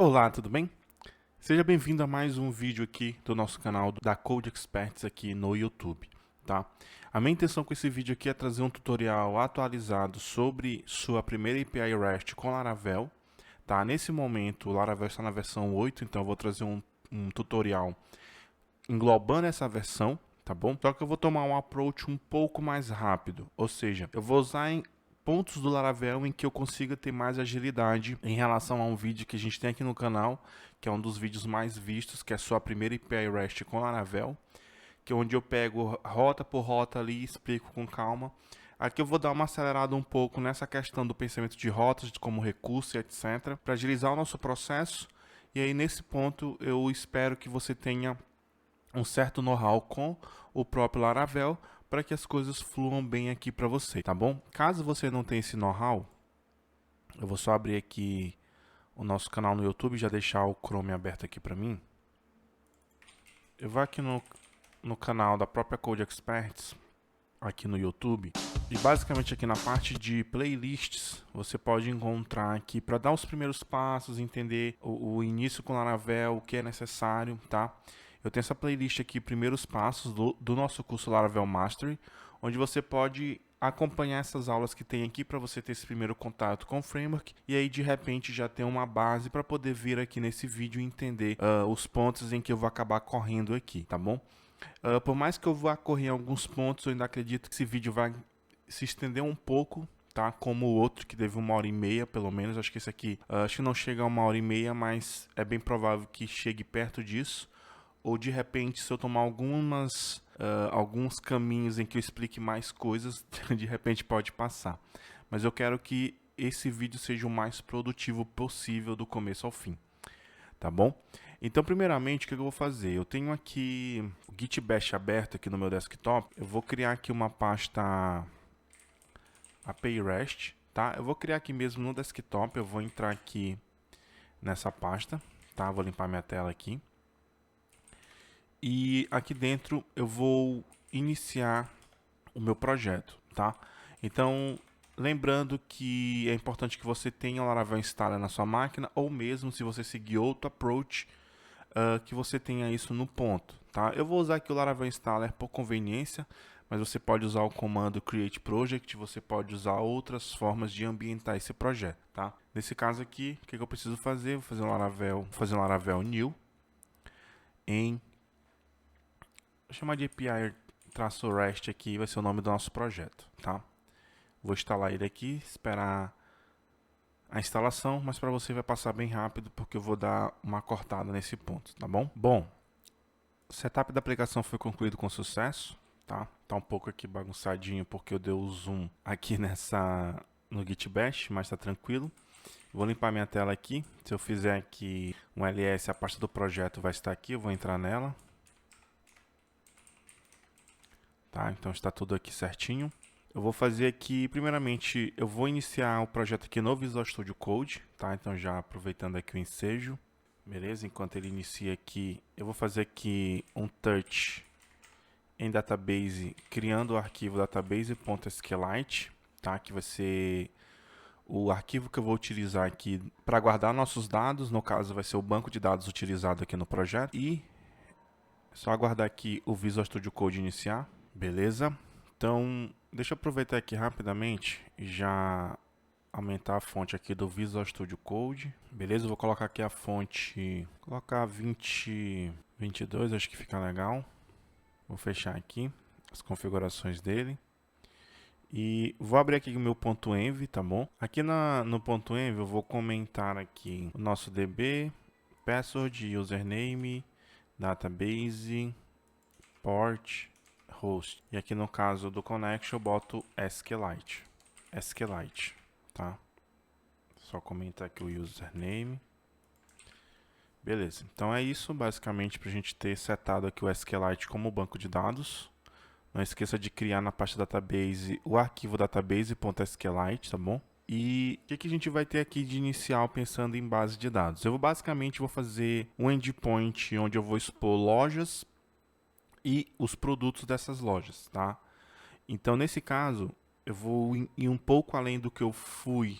Olá, tudo bem? Seja bem-vindo a mais um vídeo aqui do nosso canal da Code Experts aqui no YouTube, tá? A minha intenção com esse vídeo aqui é trazer um tutorial atualizado sobre sua primeira API REST com Laravel, tá? Nesse momento o Laravel está na versão 8, então eu vou trazer um tutorial englobando essa versão, tá bom? Só que eu vou tomar um approach um pouco mais rápido, ou seja, eu vou usar pontos do Laravel em que eu consiga ter mais agilidade em relação a um vídeo que a gente tem aqui no canal, que é um dos vídeos mais vistos, que é a sua primeira API REST com Laravel, que é onde eu pego rota por rota ali e explico com calma. Aqui eu vou dar uma acelerada um pouco nessa questão do pensamento de rotas, de como recurso e etc, para agilizar o nosso processo. E aí nesse ponto eu espero que você tenha um certo know-how com o próprio Laravel para que as coisas fluam bem aqui para você, tá bom? Caso você não tenha esse know-how, eu vou só abrir aqui o nosso canal no YouTube, já deixar o Chrome aberto aqui para mim. Eu vou aqui no canal da própria Code Experts, aqui no YouTube, e basicamente aqui na parte de playlists, você pode encontrar aqui para dar os primeiros passos, entender o início com Laravel, o que é necessário, tá? Eu tenho essa playlist aqui, primeiros passos do nosso curso Laravel Mastery, onde você pode acompanhar essas aulas que tem aqui para você ter esse primeiro contato com o framework e aí de repente já ter uma base para poder vir aqui nesse vídeo e entender os pontos em que eu vou acabar correndo aqui, tá bom? Por mais que eu vá correr em alguns pontos, eu ainda acredito que esse vídeo vai se estender um pouco, tá? Como o outro que teve 1h30 pelo menos. Acho que esse aqui acho que não chega a 1h30, mas é bem provável que chegue perto disso. Ou de repente, se eu tomar alguns caminhos em que eu explique mais coisas, de repente pode passar. Mas eu quero que esse vídeo seja o mais produtivo possível do começo ao fim, tá bom? Então, primeiramente, o que eu vou fazer? Eu tenho aqui o Git Bash aberto aqui no meu desktop. Eu vou criar aqui uma pasta API REST, tá? Eu vou criar aqui mesmo no desktop. Eu vou entrar aqui nessa pasta, tá? Vou limpar minha tela aqui. E aqui dentro eu vou iniciar o meu projeto, tá? Então, lembrando que é importante que você tenha o Laravel instalado na sua máquina, ou mesmo se você seguir outro approach, que você tenha isso no ponto, tá? Eu vou usar aqui o Laravel Installer por conveniência, mas você pode usar o comando create project, você pode usar outras formas de ambientar esse projeto, tá? Nesse caso aqui, o que eu preciso fazer? Vou fazer um Laravel new em, vou chamar de API-REST aqui, vai ser o nome do nosso projeto, tá? Vou instalar ele aqui, esperar a instalação, mas para você vai passar bem rápido porque eu vou dar uma cortada nesse ponto, tá bom? Bom, o setup da aplicação foi concluído com sucesso, tá? Tá um pouco aqui bagunçadinho porque eu dei o zoom aqui no Git Bash, mas tá tranquilo. Vou limpar minha tela aqui. Se eu fizer aqui um ls, a pasta do projeto vai estar aqui, eu vou entrar nela. Tá? Então está tudo aqui certinho. Eu vou fazer aqui, primeiramente, eu vou iniciar o projeto aqui no Visual Studio Code, tá? Então já aproveitando aqui o ensejo, beleza? Enquanto ele inicia aqui, eu vou fazer aqui um touch em database, criando o arquivo database.sqlite, tá? Que vai ser o arquivo que eu vou utilizar aqui para guardar nossos dados, no caso vai ser o banco de dados utilizado aqui no projeto. E só aguardar aqui o Visual Studio Code iniciar, beleza? Então, deixa eu aproveitar aqui rapidamente e já aumentar a fonte aqui do Visual Studio Code. Beleza, eu vou colocar aqui a fonte, colocar 22, acho que fica legal. Vou fechar aqui as configurações dele. E vou abrir aqui o meu ponto .env, tá bom? Aqui no ponto .env eu vou comentar aqui o nosso DB, password, username, database, port, host. E aqui no caso do connection eu boto SQLite, tá? Só comentar aqui o username. Beleza, então é isso basicamente para a gente ter setado aqui o SQLite como banco de dados. Não esqueça de criar na pasta database o arquivo database.sqlite, tá bom? E o que a gente vai ter aqui de inicial pensando em base de dados? Eu basicamente vou fazer um endpoint onde eu vou expor lojas e os produtos dessas lojas, tá? Então, nesse caso, eu vou ir um pouco além do que eu fui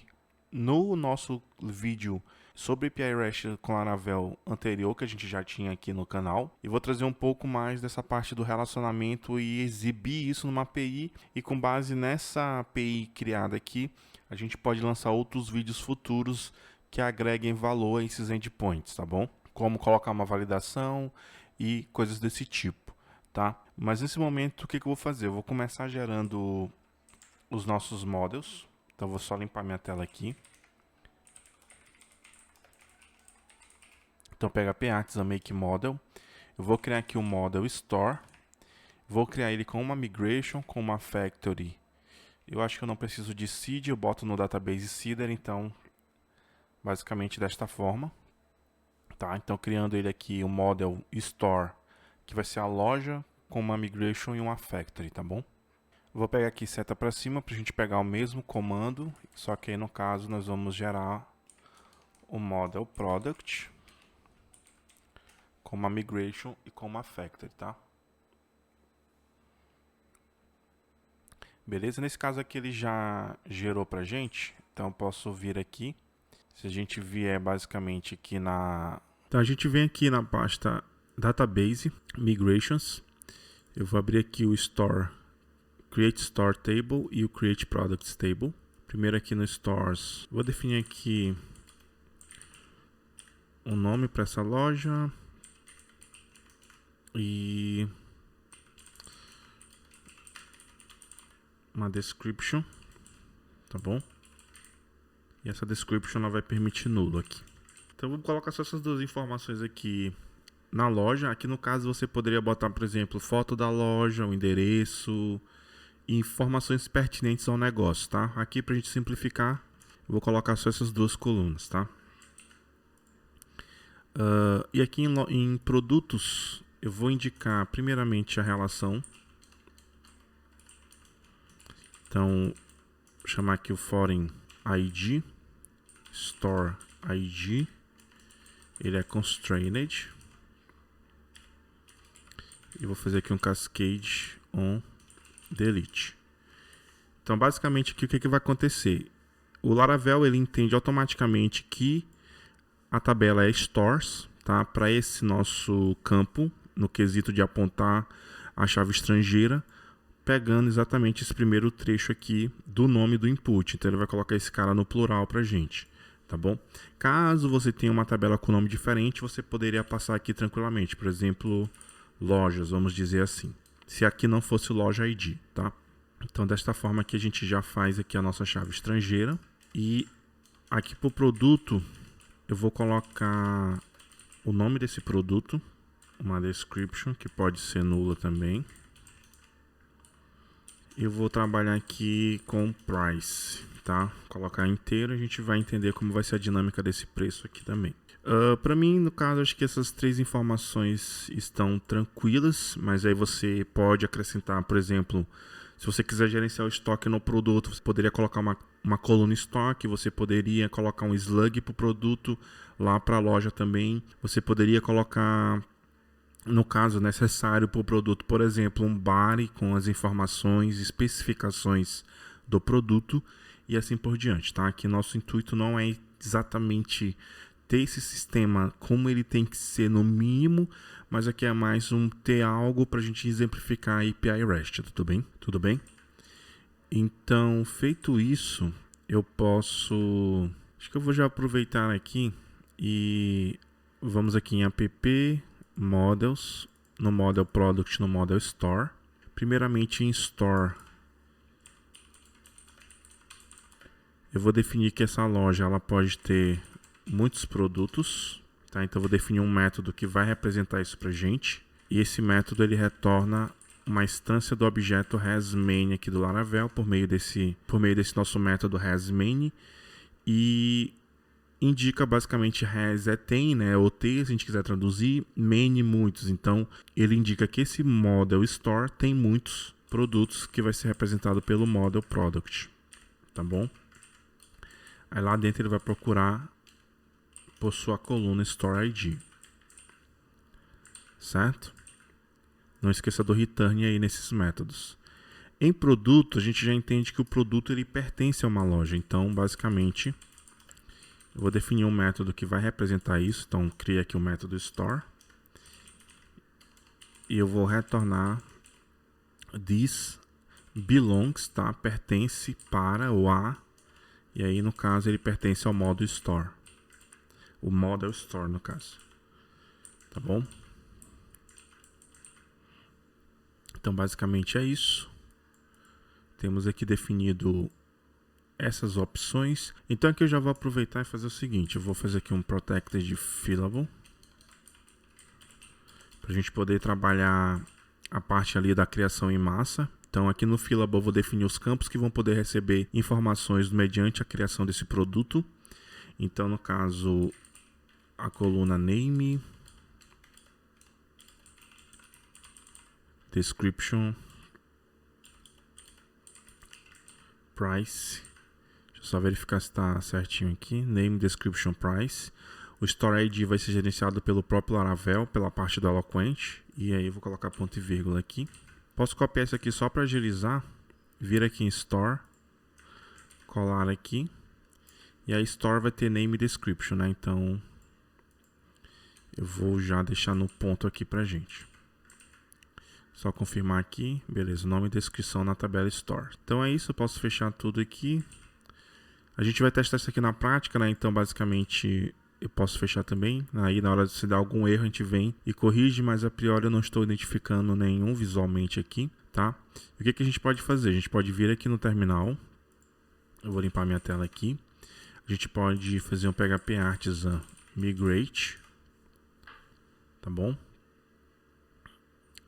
no nosso vídeo sobre API REST com Laravel anterior que a gente já tinha aqui no canal, e vou trazer um pouco mais dessa parte do relacionamento e exibir isso numa API, e com base nessa API criada aqui, a gente pode lançar outros vídeos futuros que agreguem valor a esses endpoints, tá bom? Como colocar uma validação e coisas desse tipo, tá? Mas nesse momento, o que eu vou fazer? Eu vou começar gerando os nossos models. Então, vou só limpar minha tela aqui. Então, PHP Artisan Make Model. Eu vou criar aqui um Model Store. Vou criar ele com uma Migration, com uma Factory. Eu acho que eu não preciso de seed, eu boto no database seeder, então, basicamente desta forma. Tá? Então, criando ele aqui, o Model Store, que vai ser a loja com uma Migration e uma Factory, tá bom? Vou pegar aqui seta para cima para a gente pegar o mesmo comando, só que aí no caso nós vamos gerar o Model Product com uma Migration e com uma Factory, tá? Beleza? Nesse caso aqui ele já gerou pra gente, então eu posso vir aqui. Se a gente vier basicamente aqui na... Então a gente vem aqui na pasta Database, Migrations. Eu vou abrir aqui o Store, Create Store Table e o Create Products Table. Primeiro aqui no Stores, vou definir aqui um nome para essa loja. E uma description, tá bom? E essa description ela vai permitir nulo aqui. Então eu vou colocar só essas duas informações aqui na loja. Aqui no caso você poderia botar, por exemplo, foto da loja, o endereço e informações pertinentes ao negócio, tá? Aqui pra gente simplificar, eu vou colocar só essas duas colunas, tá? E aqui em produtos eu vou indicar primeiramente a relação. Então, vou chamar aqui o foreign ID, store ID, ele é constrained. E vou fazer aqui um cascade on delete. Então, basicamente aqui o que vai acontecer? O Laravel ele entende automaticamente que a tabela é stores, tá? Para esse nosso campo, no quesito de apontar a chave estrangeira, pegando exatamente esse primeiro trecho aqui do nome do input. Então ele vai colocar esse cara no plural pra gente, tá bom? Caso você tenha uma tabela com nome diferente, você poderia passar aqui tranquilamente, por exemplo, lojas, vamos dizer assim. Se aqui não fosse loja ID, tá? Então desta forma aqui a gente já faz aqui a nossa chave estrangeira. E aqui pro produto, eu vou colocar o nome desse produto, uma description, que pode ser nula também. Eu vou trabalhar aqui com price, tá? Colocar inteiro, a gente vai entender como vai ser a dinâmica desse preço aqui também. Para mim, no caso, acho que essas três informações estão tranquilas, mas aí você pode acrescentar, por exemplo, se você quiser gerenciar o estoque no produto, você poderia colocar uma coluna estoque, você poderia colocar um slug para o produto, lá para a loja também, você poderia colocar, no caso necessário para o produto, por exemplo, um body com as informações, especificações do produto e assim por diante, tá? Aqui nosso intuito não é exatamente ter esse sistema como ele tem que ser no mínimo, mas aqui é mais ter algo para a gente exemplificar a API REST, tudo bem? Tudo bem? Então, feito isso, eu posso... Acho que eu vou já aproveitar aqui e vamos aqui em app, models, no model product, no model store. Primeiramente em store, eu vou definir que essa loja ela pode ter muitos produtos, tá? Então eu vou definir um método que vai representar isso pra gente. E esse método ele retorna uma instância do objeto hasMain aqui do Laravel por meio desse nosso método hasMain, e indica basicamente has é tem, né, ou tem, se a gente quiser traduzir, main muitos. Então ele indica que esse model store tem muitos produtos que vai ser representado pelo model product, tá bom? Aí lá dentro ele vai procurar por sua coluna store ID, certo? Não esqueça do return aí nesses métodos. Em produto, a gente já entende que o produto ele pertence a uma loja. Então, basicamente, Eu vou definir um método que vai representar isso. Então, cria aqui o método store. E eu vou retornar this belongs, tá? Pertence para o a. E aí, no caso, ele pertence ao modo store. O model store, no caso. Tá bom? Então, basicamente é isso. Temos aqui definido essas opções. Então, aqui eu já vou aproveitar e fazer o seguinte. Eu vou fazer aqui um protected fillable. Para a gente poder trabalhar a parte ali da criação em massa. Então, aqui no fillable eu vou definir os campos que vão poder receber informações mediante a criação desse produto. Então, no caso, a coluna name, description, price. Deixa eu só verificar se está certinho aqui. Name, description, price. O Store ID vai ser gerenciado pelo próprio Laravel, pela parte do Eloquent. E aí eu vou colocar ponto e vírgula aqui. Posso copiar isso aqui só para agilizar. Vir aqui em Store. Colar aqui. E a Store vai ter Name e Description, né? Então, eu vou já deixar no ponto aqui pra gente. Só confirmar aqui. Beleza, nome e descrição na tabela Store. Então é isso, eu posso fechar tudo aqui. A gente vai testar isso aqui na prática, né? Então, basicamente, eu posso fechar também. Aí, na hora de se dar algum erro, a gente vem e corrige, mas a priori eu não estou identificando nenhum visualmente aqui, tá? E o que que a gente pode fazer? A gente pode vir aqui no terminal. Eu vou limpar minha tela aqui. A gente pode fazer um PHP Artisan Migrate. Tá bom?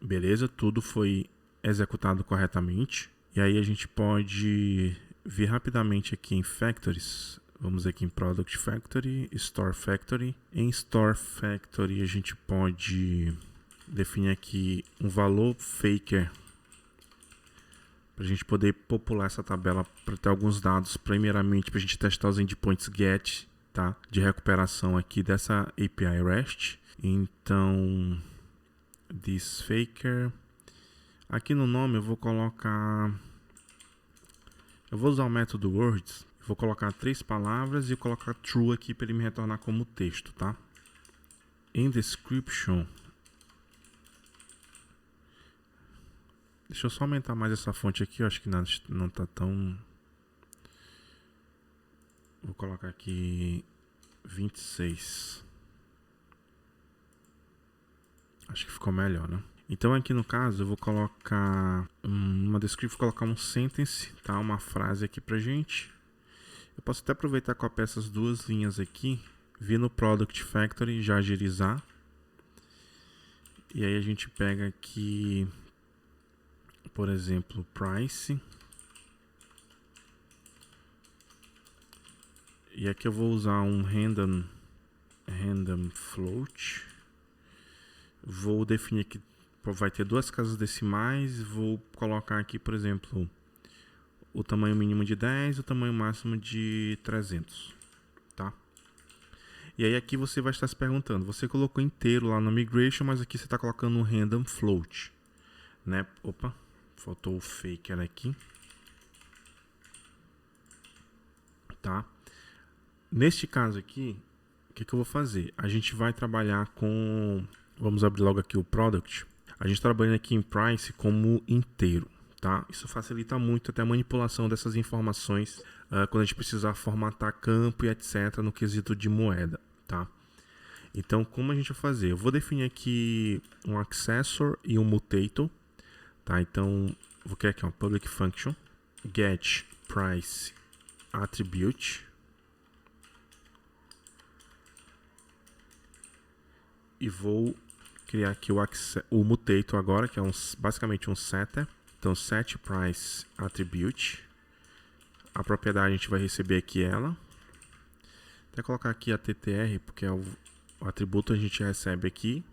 Beleza, tudo foi executado corretamente. E aí a gente pode vir rapidamente aqui em Factories. Vamos aqui em Product Factory, Store Factory. Em Store Factory a gente pode definir aqui um valor faker para a gente poder popular essa tabela para ter alguns dados, primeiramente para a gente testar os endpoints GET, tá? De recuperação aqui dessa API REST. Então, this faker. Aqui no nome eu vou colocar... Eu vou usar o método words. Vou colocar 3 palavras e colocar true aqui para ele me retornar como texto, tá? Em description... Deixa eu só aumentar mais essa fonte aqui, eu acho que não tá tão... Vou colocar aqui 26. Acho que ficou melhor, né? Então aqui no caso eu vou colocar uma description, vou colocar um sentence, tá? Uma frase aqui pra gente. Eu posso até aproveitar e copiar essas duas linhas aqui, vir no Product Factory, já agilizar. E aí a gente pega aqui... Por exemplo, price. E aqui eu vou usar um random float. Vou definir que vai ter 2 casas decimais. Vou colocar aqui, por exemplo, o tamanho mínimo de 10 e o tamanho máximo de 300. Tá? E aí aqui você vai estar se perguntando. Você colocou inteiro lá no migration, mas aqui você está colocando um random float. Né? Opa. Faltou o faker aqui. Tá? Neste caso aqui, o que eu vou fazer? A gente vai trabalhar com... Vamos abrir logo aqui o product. A gente trabalha aqui em price como inteiro. Tá? Isso facilita muito até a manipulação dessas informações quando a gente precisar formatar campo e etc. no quesito de moeda. Tá? Então, como a gente vai fazer? Eu vou definir aqui um accessor e um mutator. Tá, então, vou criar aqui uma public function, get price attribute, e vou criar aqui o mutator agora, que é basicamente um setter. Então, set price attribute, a propriedade a gente vai receber aqui ela, até colocar aqui a ttr, porque é o atributo a gente recebe aqui.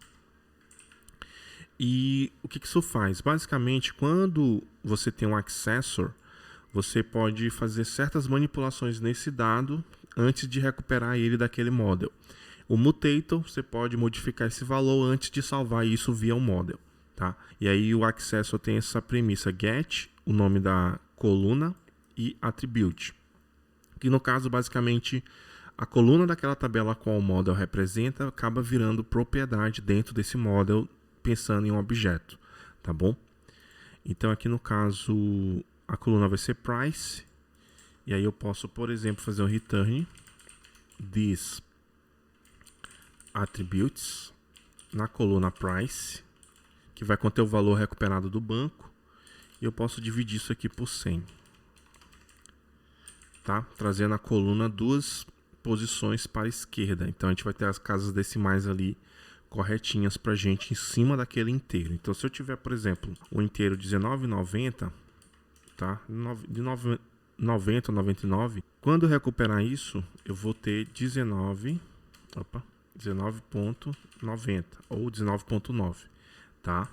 E o que isso faz? Basicamente, quando você tem um accessor, você pode fazer certas manipulações nesse dado antes de recuperar ele daquele model. O mutator, você pode modificar esse valor antes de salvar isso via um model. Tá? E aí o accessor tem essa premissa get, o nome da coluna e attribute. Que no caso, basicamente, a coluna daquela tabela a qual o model representa acaba virando propriedade dentro desse model, pensando em um objeto, tá bom? Então aqui no caso a coluna vai ser price, e aí eu posso, por exemplo, fazer um return these attributes na coluna price, que vai conter o valor recuperado do banco, e eu posso dividir isso aqui por 100, tá? Trazendo a coluna duas posições para a esquerda. Então a gente vai ter as casas decimais ali corretinhas pra gente em cima daquele inteiro. Então se eu tiver, por exemplo, o inteiro 19,90, tá? De 90 a 99, quando eu recuperar isso, eu vou ter 19,90 ou 19,9, tá?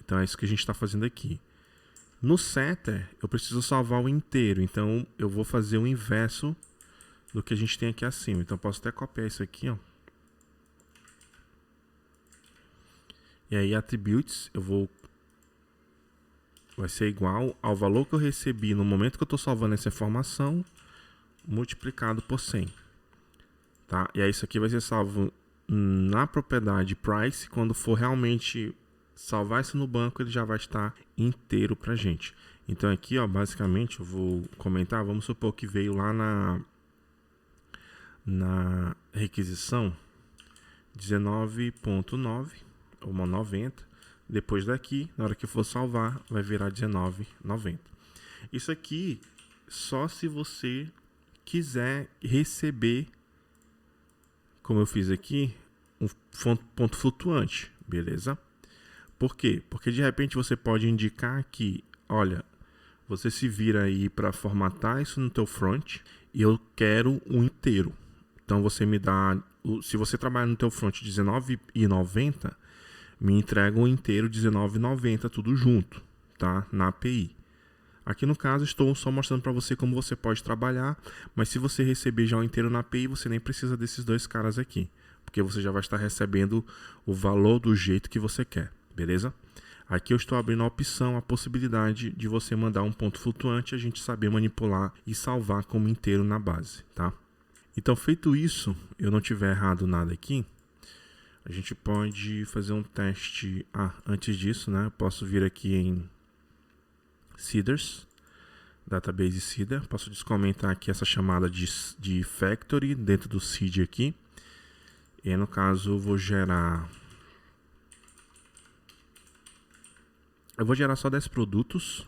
Então é isso que a gente está fazendo aqui. No setter, eu preciso salvar o inteiro, então eu vou fazer o inverso do que a gente tem aqui acima. Então eu posso até copiar isso aqui, ó. E aí attributes, vai ser igual ao valor que eu recebi no momento que eu estou salvando essa informação, multiplicado por 100. Tá? E aí isso aqui vai ser salvo na propriedade price. Quando for realmente salvar isso no banco, ele já vai estar inteiro pra gente. Então aqui, ó, basicamente eu vou comentar, vamos supor que veio lá na requisição 19,9 ou 90. Depois daqui, na hora que for salvar, vai virar 19,90. Isso aqui só se você quiser receber, como eu fiz aqui, um ponto flutuante, beleza? Por quê? Porque de repente você pode indicar que, olha, você se vira aí para formatar isso no teu front e eu quero um inteiro. Então você me dá, se você trabalhar no teu front 19,90, me entrega um inteiro 19,90 tudo junto, tá? Na API. Aqui no caso estou só mostrando para você como você pode trabalhar, mas se você receber já o inteiro na API, você nem precisa desses dois caras aqui, porque você já vai estar recebendo o valor do jeito que você quer, beleza? Aqui eu estou abrindo a opção, a possibilidade de você mandar um ponto flutuante e a gente saber manipular e salvar como inteiro na base, tá? Então, feito isso, eu não tiver errado nada aqui, a gente pode fazer um teste. Antes disso, né? Eu posso vir aqui em Seeders, Database Seeder. Posso descomentar aqui essa chamada de Factory dentro do Seed aqui. E no caso, eu vou gerar só 10 produtos.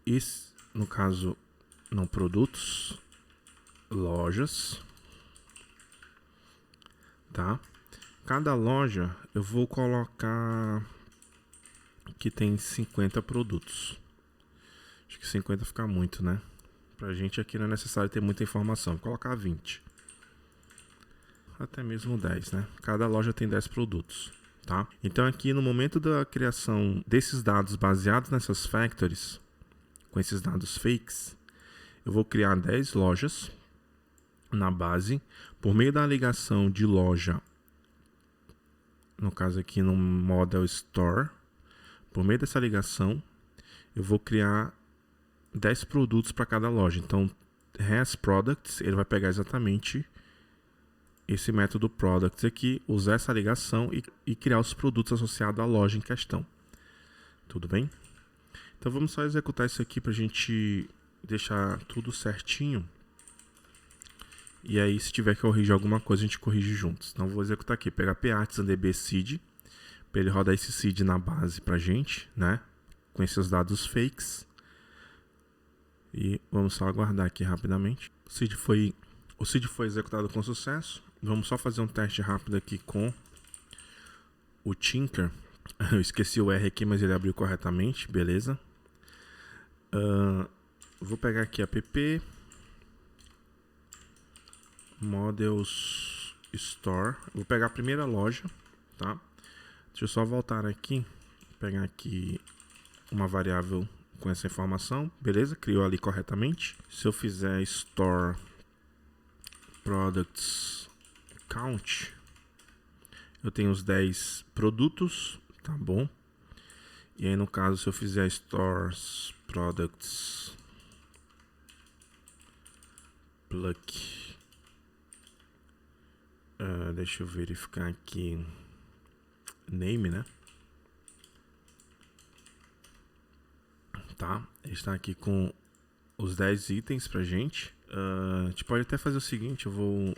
E no caso, não produtos, lojas. Tá? Cada loja eu vou colocar que tem 50 produtos. Acho que 50 fica muito, né? Pra gente aqui não é necessário ter muita informação. Vou colocar 20. Até mesmo 10, né? Cada loja tem 10 produtos, tá? Então aqui no momento da criação desses dados baseados nessas factories, com esses dados fakes, eu vou criar 10 lojas na base, por meio da ligação de loja, no caso aqui no Model Store, por meio dessa ligação, eu vou criar 10 produtos para cada loja. Então, has products, ele vai pegar exatamente esse método products aqui, usar essa ligação e criar os produtos associados à loja em questão. Tudo bem? Então, vamos só executar isso aqui para a gente deixar tudo certinho. E aí, se tiver que corrigir alguma coisa, a gente corrige juntos. Então, vou executar aqui, pegar p-artisan-db seed, para ele rodar esse seed na base pra gente, né? Com esses dados fakes. E vamos só aguardar aqui rapidamente. O seed foi executado com sucesso. Vamos só fazer um teste rápido aqui com o Tinker. Eu esqueci o R aqui, mas ele abriu corretamente, beleza? Vou pegar aqui app Models Store. Vou pegar a primeira loja, tá? Deixa eu só voltar aqui, pegar aqui uma variável com essa informação, beleza? Criou ali corretamente. Se eu fizer Store Products Count, eu tenho os 10 produtos, tá bom? E aí no caso, se eu fizer Stores Products Pluck Deixa eu verificar aqui. Name, né? Tá, ele está aqui com os 10 itens pra gente. A gente pode até fazer o seguinte, eu vou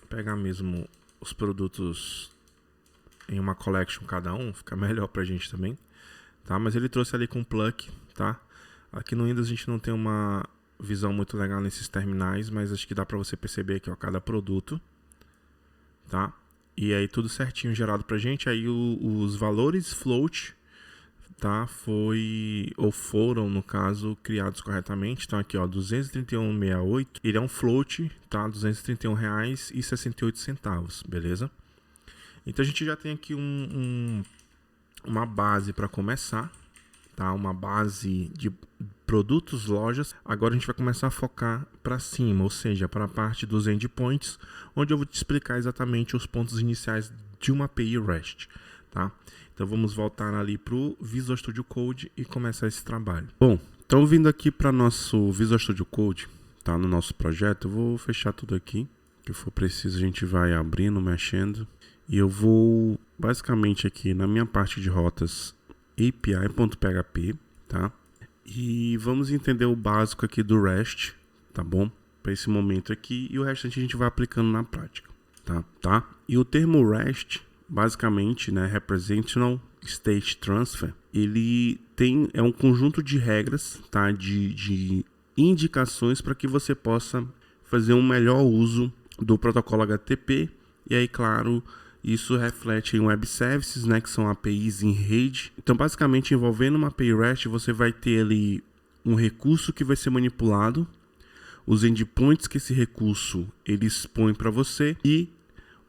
pegar mesmo os produtos em uma collection cada um, fica melhor pra gente também, tá? Mas ele trouxe ali com plug, tá? Aqui no Windows a gente não tem uma visão muito legal nesses terminais, mas acho que dá pra você perceber aqui, ó, cada produto, tá? E aí tudo certinho gerado pra gente, aí os valores float, tá? Foram, no caso, criados corretamente. Então aqui, ó, 231,68, ele é um float, tá? R$231,68, beleza? Então a gente já tem aqui uma base para começar, tá? Uma base de produtos, lojas. Agora a gente vai começar a focar para cima, ou seja, para a parte dos endpoints, onde eu vou te explicar exatamente os pontos iniciais de uma API REST, tá? Então vamos voltar ali para o Visual Studio Code e começar esse trabalho. Bom, então vindo aqui para nosso Visual Studio Code, tá? No nosso projeto, eu vou fechar tudo aqui. Que for preciso a gente vai abrindo, mexendo. E eu vou basicamente aqui na minha parte de rotas API.php, tá? E vamos entender o básico aqui do REST, tá bom? Para esse momento aqui, e o restante a gente vai aplicando na prática, tá? E o termo REST, basicamente, né, Representational State Transfer, ele é um conjunto de regras, tá? De indicações para que você possa fazer um melhor uso do protocolo HTTP. E aí, claro, isso reflete em web services, né, que são APIs em rede. Então, basicamente, envolvendo uma API REST, você vai ter ali um recurso que vai ser manipulado, os endpoints que esse recurso ele expõe para você, e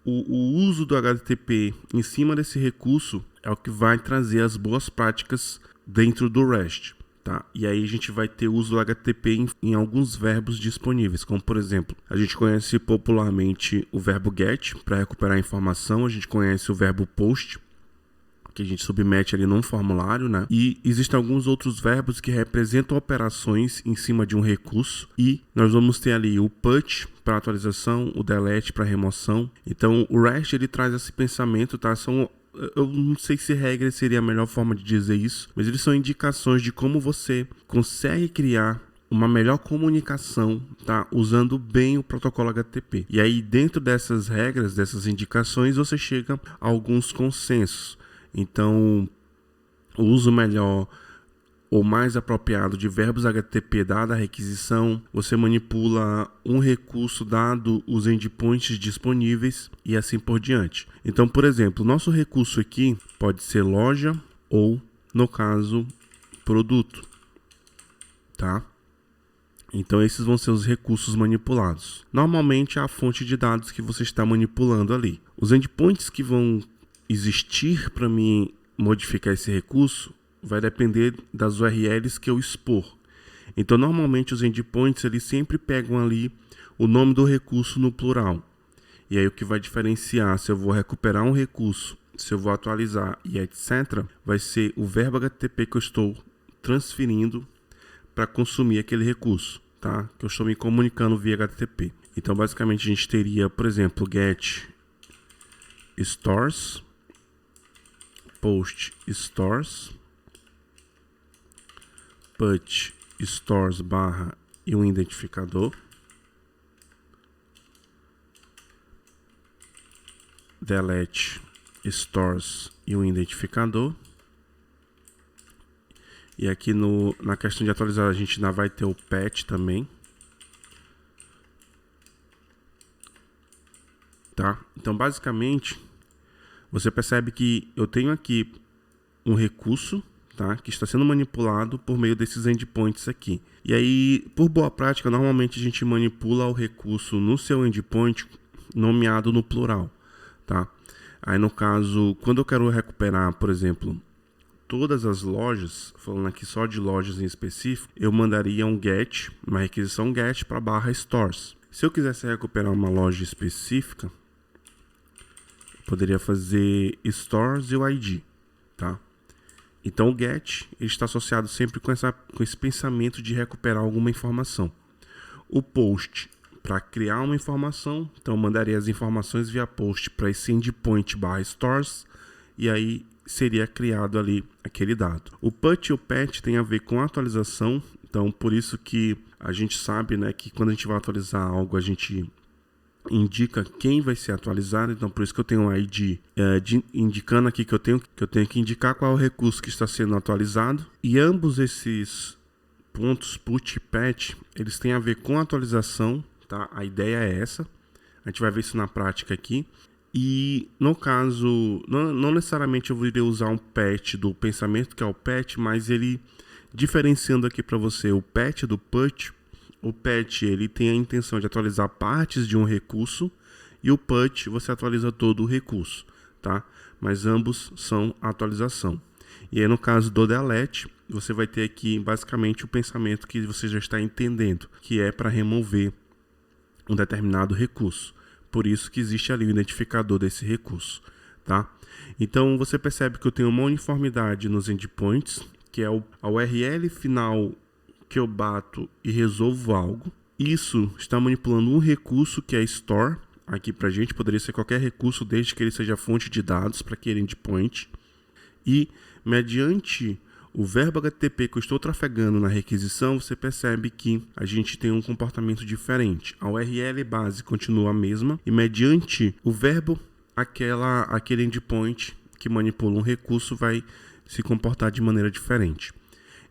o uso do HTTP em cima desse recurso é o que vai trazer as boas práticas dentro do REST. Tá? E aí a gente vai ter uso do HTTP em alguns verbos disponíveis, como por exemplo, a gente conhece popularmente o verbo get para recuperar informação, a gente conhece o verbo post, que a gente submete ali num formulário, né? E existem alguns outros verbos que representam operações em cima de um recurso, e nós vamos ter ali o put para atualização, o delete para remoção. Então o REST ele traz esse pensamento, tá? Eu não sei se regra seria a melhor forma de dizer isso, mas eles são indicações de como você consegue criar uma melhor comunicação, tá? Usando bem o protocolo HTTP. E aí, dentro dessas regras, dessas indicações, você chega a alguns consensos. Então, o uso melhor ou mais apropriado de verbos HTTP dada a requisição, você manipula um recurso dado os endpoints disponíveis e assim por diante. Então, por exemplo, o nosso recurso aqui pode ser loja ou, no caso, produto, tá? Então, esses vão ser os recursos manipulados. Normalmente, é a fonte de dados que você está manipulando ali. Os endpoints que vão existir para mim modificar esse recurso vai depender das URLs que eu expor. Então, normalmente, os endpoints eles sempre pegam ali o nome do recurso no plural. E aí, o que vai diferenciar se eu vou recuperar um recurso, se eu vou atualizar e etc., vai ser o verbo HTTP que eu estou transferindo para consumir aquele recurso, tá? Que eu estou me comunicando via HTTP. Então, basicamente, a gente teria, por exemplo, get stores, post stores, put stores barra e um identificador, delete stores e um identificador. E aqui na questão de atualizar a gente ainda vai ter o patch também, tá? Então basicamente você percebe que eu tenho aqui um recurso, tá, que está sendo manipulado por meio desses endpoints aqui. E aí, por boa prática, normalmente a gente manipula o recurso no seu endpoint nomeado no plural, tá? Aí no caso, quando eu quero recuperar, por exemplo, todas as lojas, falando aqui só de lojas em específico, eu mandaria um get, uma requisição get para barra stores. Se eu quisesse recuperar uma loja específica, eu poderia fazer stores e o ID, tá? Então o get ele está associado sempre com esse pensamento de recuperar alguma informação. O post para criar uma informação, então eu mandaria as informações via post para esse endpoint /stores e aí seria criado ali aquele dado. O put e o patch tem a ver com atualização, então por isso que a gente sabe, né, que quando a gente vai atualizar algo, a gente indica quem vai ser atualizado, então por isso que eu tenho um ID indicando aqui que eu tenho que indicar qual é o recurso que está sendo atualizado, e ambos esses pontos put e patch, eles têm a ver com atualização, tá? A ideia é essa, a gente vai ver isso na prática aqui. E no caso, não necessariamente eu iria usar um patch do pensamento, que é o patch, mas ele, diferenciando aqui para você o patch do put, o patch ele tem a intenção de atualizar partes de um recurso e o put você atualiza todo o recurso, tá? Mas ambos são atualização. E aí no caso do delete, você vai ter aqui basicamente o pensamento que você já está entendendo, que é para remover um determinado recurso. Por isso que existe ali o identificador desse recurso, tá? Então você percebe que eu tenho uma uniformidade nos endpoints, que é a URL final que eu bato e resolvo algo. Isso está manipulando um recurso que é store, aqui pra gente, poderia ser qualquer recurso desde que ele seja fonte de dados para aquele endpoint. E mediante o verbo HTTP que eu estou trafegando na requisição, você percebe que a gente tem um comportamento diferente. A URL base continua a mesma e mediante o verbo, aquele endpoint que manipula um recurso vai se comportar de maneira diferente.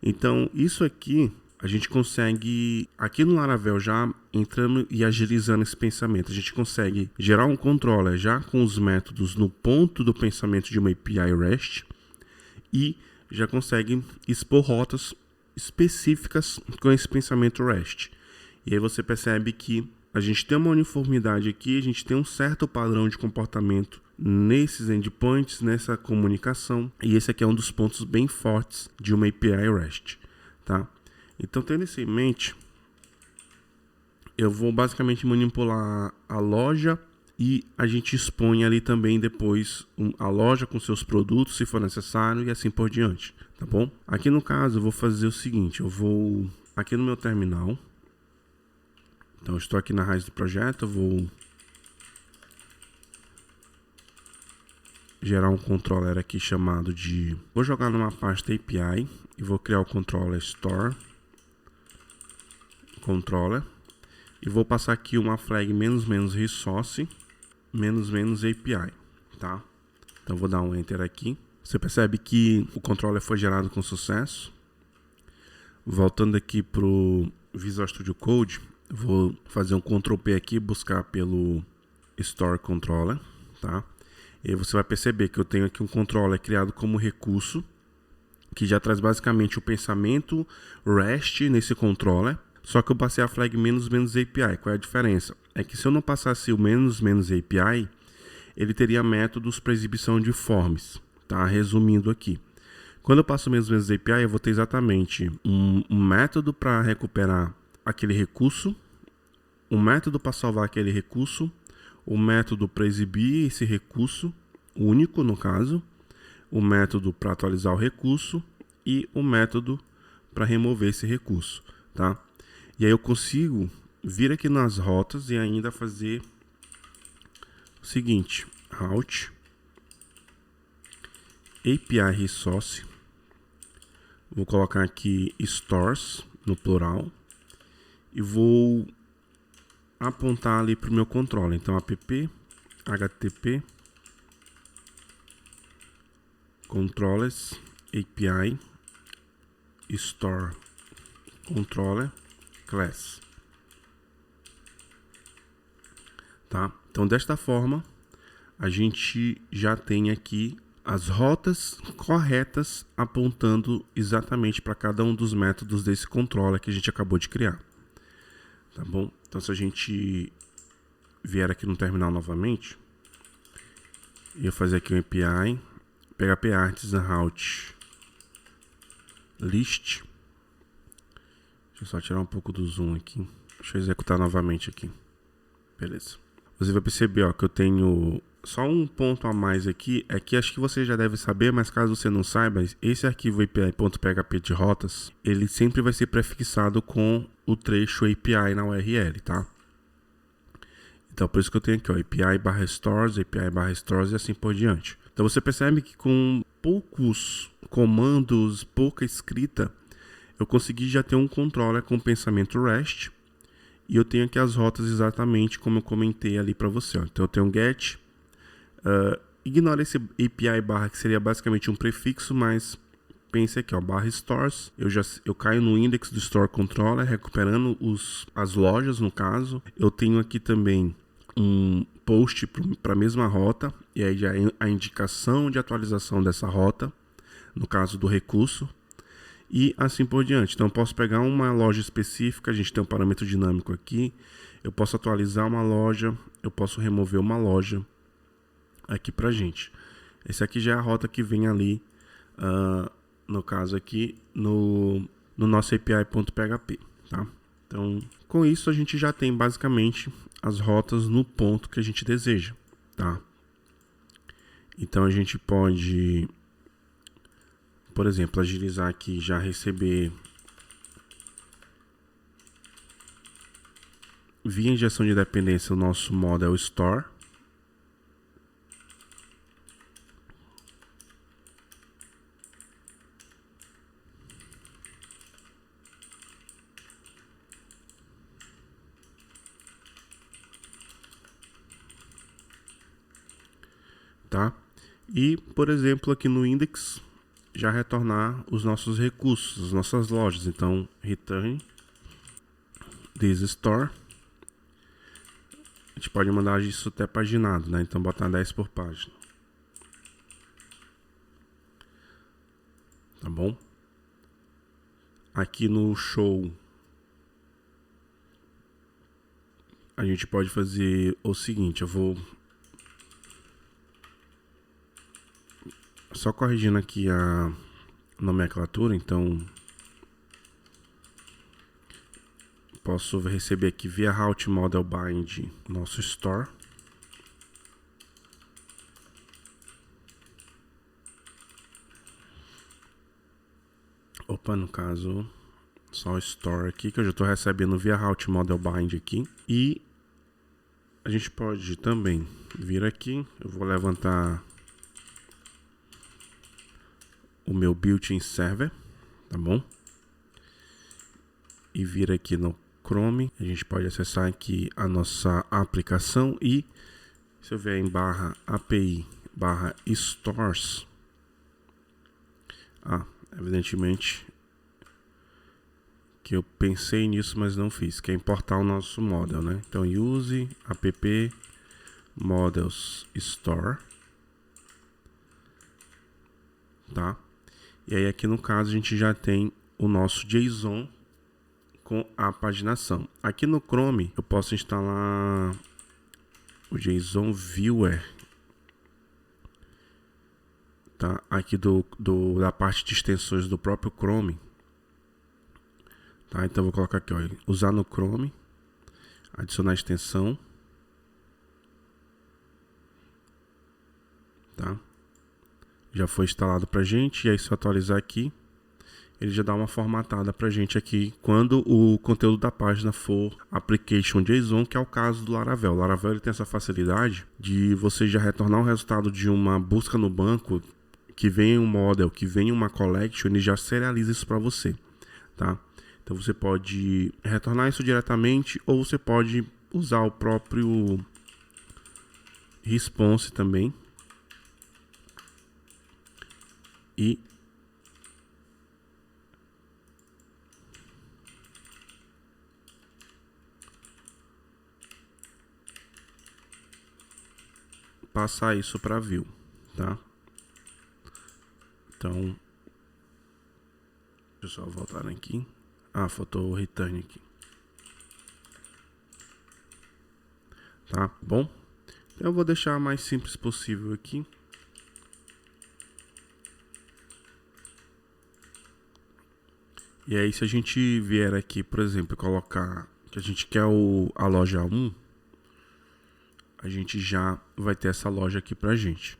Então, isso aqui a gente consegue, aqui no Laravel já entrando e agilizando esse pensamento, a gente consegue gerar um controller já com os métodos no ponto do pensamento de uma API REST e já consegue expor rotas específicas com esse pensamento REST. E aí você percebe que a gente tem uma uniformidade aqui, a gente tem um certo padrão de comportamento nesses endpoints, nessa comunicação, e esse aqui é um dos pontos bem fortes de uma API REST, tá? Então, tendo isso em mente, eu vou basicamente manipular a loja e a gente expõe ali também depois a loja com seus produtos, se for necessário, e assim por diante, tá bom? Aqui no caso, eu vou fazer o seguinte, eu vou aqui no meu terminal, então eu estou aqui na raiz do projeto, eu vou gerar um controller aqui chamado de... Vou jogar numa pasta API e vou criar o controller store controller e vou passar aqui uma flag -resource -API, tá? Então vou dar um enter aqui. Você percebe que o controller foi gerado com sucesso. Voltando aqui para o Visual Studio Code, vou fazer um Ctrl P aqui e buscar pelo Store Controller, tá? E aí você vai perceber que eu tenho aqui um controller criado como recurso, que já traz basicamente o pensamento REST nesse controller, só que eu passei a flag -API. Qual é a diferença? É que se eu não passasse o -API, ele teria métodos para exibição de forms, tá? Resumindo aqui. Quando eu passo o -API, eu vou ter exatamente um método para recuperar aquele recurso, um método para salvar aquele recurso, um método para exibir esse recurso, único no caso, o método para atualizar o recurso e o método para remover esse recurso, tá? E aí eu consigo vir aqui nas rotas e ainda fazer o seguinte, route API resource, vou colocar aqui stores no plural e vou apontar ali para o meu controller. Então app http controllers API store controller class, tá? Então desta forma a gente já tem aqui as rotas corretas apontando exatamente para cada um dos métodos desse controller que a gente acabou de criar, tá bom? Então se a gente vier aqui no terminal novamente, eu fazer aqui um API PHP artisan route list. Deixa eu só tirar um pouco do zoom aqui. Deixa eu executar novamente aqui. Beleza. Você vai perceber, ó, que eu tenho só um ponto a mais aqui. É que acho que você já deve saber, mas caso você não saiba, esse arquivo API.php de rotas, ele sempre vai ser prefixado com o trecho API na URL, tá? Então, por isso que eu tenho aqui, ó, API/stores, API/stores e assim por diante. Então, você percebe que com poucos comandos, pouca escrita, eu consegui já ter um controller com pensamento REST. E eu tenho aqui as rotas exatamente como eu comentei ali para você. Ó. Então, eu tenho get. Ignora esse API barra, que seria basicamente um prefixo, mas pense aqui, ó, /stores. Eu caio no index do store controller, recuperando as lojas, no caso. Eu tenho aqui também um post para a mesma rota, e aí já é a indicação de atualização dessa rota, no caso do recurso, e assim por diante. Então eu posso pegar uma loja específica, a gente tem um parâmetro dinâmico aqui, eu posso atualizar uma loja, eu posso remover uma loja aqui pra gente. Esse aqui já é a rota que vem ali, no caso aqui, no nosso API.php, tá? Então, com isso a gente já tem basicamente as rotas no ponto que a gente deseja, tá? Então a gente pode, por exemplo, agilizar aqui, já receber via injeção de dependência o nosso model store. Tá? E, por exemplo, aqui no index, já retornar os nossos recursos, as nossas lojas. Então, return this store. A gente pode mandar isso até paginado, né? Então, botar 10 por página. Tá bom? Aqui no show, a gente pode fazer o seguinte, eu vou só corrigindo aqui a nomenclatura, então posso receber aqui via route model bind nosso store. Opa, no caso, só o store aqui, que eu já estou recebendo via route model bind aqui. E a gente pode também vir aqui, eu vou levantar o meu built-in server, tá bom? E vir aqui no Chrome, a gente pode acessar aqui a nossa aplicação e se eu vier em barra API barra stores, evidentemente que eu pensei nisso, mas não fiz, que é importar o nosso model, né? Então use app models store, tá? E aí aqui no caso a gente já tem o nosso JSON com a paginação. Aqui no Chrome eu posso instalar o JSON Viewer, tá? Aqui da parte de extensões do próprio Chrome, tá? Então vou colocar aqui, ó, usar no Chrome, adicionar extensão, tá? Já foi instalado pra gente, e aí se eu atualizar aqui, ele já dá uma formatada pra gente aqui quando o conteúdo da página for application JSON, que é o caso do Laravel. O Laravel ele tem essa facilidade de você já retornar o resultado de uma busca no banco, que vem um model, que vem uma collection, ele já serializa isso para você, tá? Então você pode retornar isso diretamente ou você pode usar o próprio response também e passar isso para view, tá? Então, deixa eu só voltar aqui. Faltou o return aqui. Tá bom? Então eu vou deixar o mais simples possível aqui. E aí se a gente vier aqui, por exemplo, colocar que a gente quer a loja 1, a gente já vai ter essa loja aqui pra gente.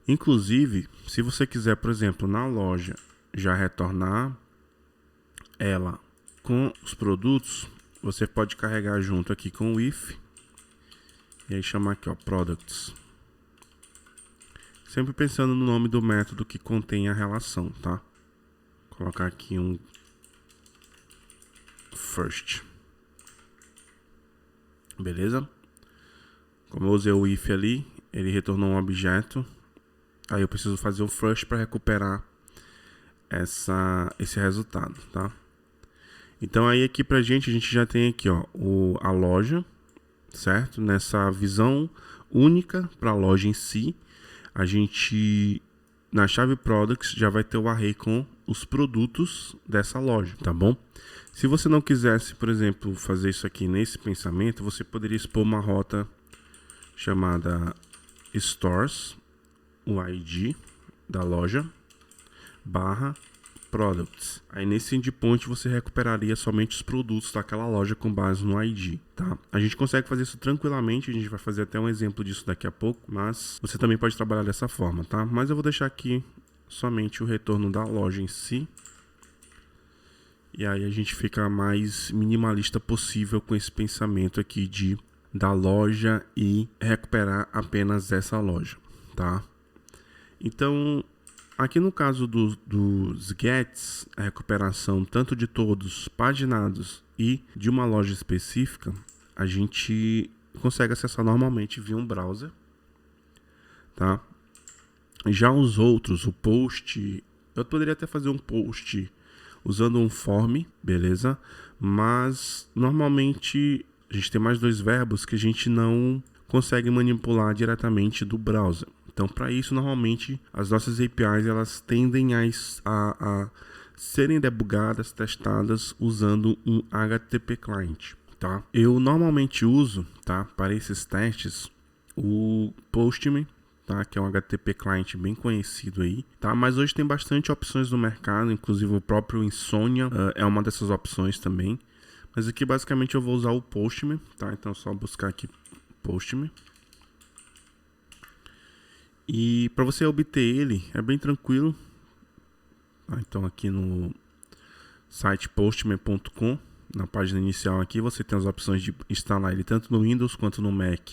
Inclusive, se você quiser, por exemplo, na loja já retornar ela com os produtos, você pode carregar junto aqui com o if E aí chamar aqui, ó, products. Sempre pensando no nome do método que contém a relação, tá? Colocar aqui um first. Beleza? Como eu usei o if ali, ele retornou um objeto. Aí eu preciso fazer o first para recuperar esse resultado, tá? Então aí aqui pra gente, a gente já tem aqui, ó, a loja, certo? Nessa visão única para a loja em si, a gente, na chave products, já vai ter o array com os produtos dessa loja, tá bom? Se você não quisesse, por exemplo, fazer isso aqui nesse pensamento, você poderia expor uma rota chamada stores, o ID da loja, barra products. Aí nesse endpoint você recuperaria somente os produtos daquela loja com base no ID, tá? A gente consegue fazer isso tranquilamente, a gente vai fazer até um exemplo disso daqui a pouco, mas você também pode trabalhar dessa forma, tá? Mas eu vou deixar aqui somente o retorno da loja em si. E aí a gente fica mais minimalista possível com esse pensamento aqui da loja e recuperar apenas essa loja, tá? Então, aqui no caso dos gets, a recuperação tanto de todos paginados e de uma loja específica, a gente consegue acessar normalmente via um browser, tá? Já os outros, o post, eu poderia até fazer um post usando um form, beleza? Mas normalmente a gente tem mais dois verbos que a gente não consegue manipular diretamente do browser. Então, para isso, normalmente, as nossas APIs elas tendem a serem debugadas, testadas usando um HTTP client, tá? Eu normalmente uso, tá, para esses testes, o Postman, tá, que é um HTTP client bem conhecido aí, tá? Mas hoje tem bastante opções no mercado, inclusive o próprio Insomnia é uma dessas opções também. Mas aqui, basicamente, eu vou usar o Postman, tá? Então, é só buscar aqui Postman. E para você obter ele, é bem tranquilo. Então aqui no site postman.com, na página inicial aqui, você tem as opções de instalar ele tanto no Windows, quanto no Mac,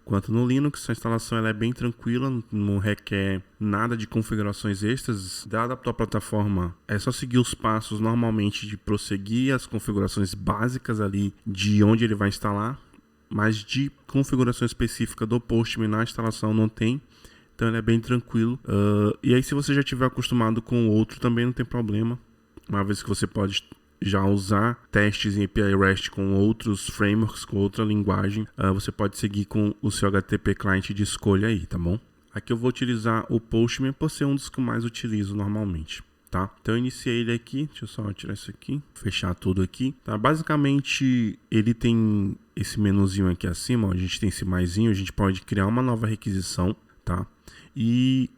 quanto no Linux. A instalação ela é bem tranquila, não requer nada de configurações extras. Dada a tua plataforma, é só seguir os passos normalmente de prosseguir as configurações básicas ali de onde ele vai instalar. Mas de configuração específica do Postman na instalação não tem. Então ele é bem tranquilo. E aí se você já estiver acostumado com o outro, também não tem problema. Uma vez que você pode já usar testes em API REST com outros frameworks, com outra linguagem, você pode seguir com o seu HTTP client de escolha aí, tá bom? Aqui eu vou utilizar o Postman por ser um dos que eu mais utilizo normalmente, tá? Então eu iniciei ele aqui, deixa eu só tirar isso aqui, fechar tudo aqui, tá? Basicamente ele tem esse menuzinho aqui acima, ó, a gente tem esse maisinho, a gente pode criar uma nova requisição, tá? E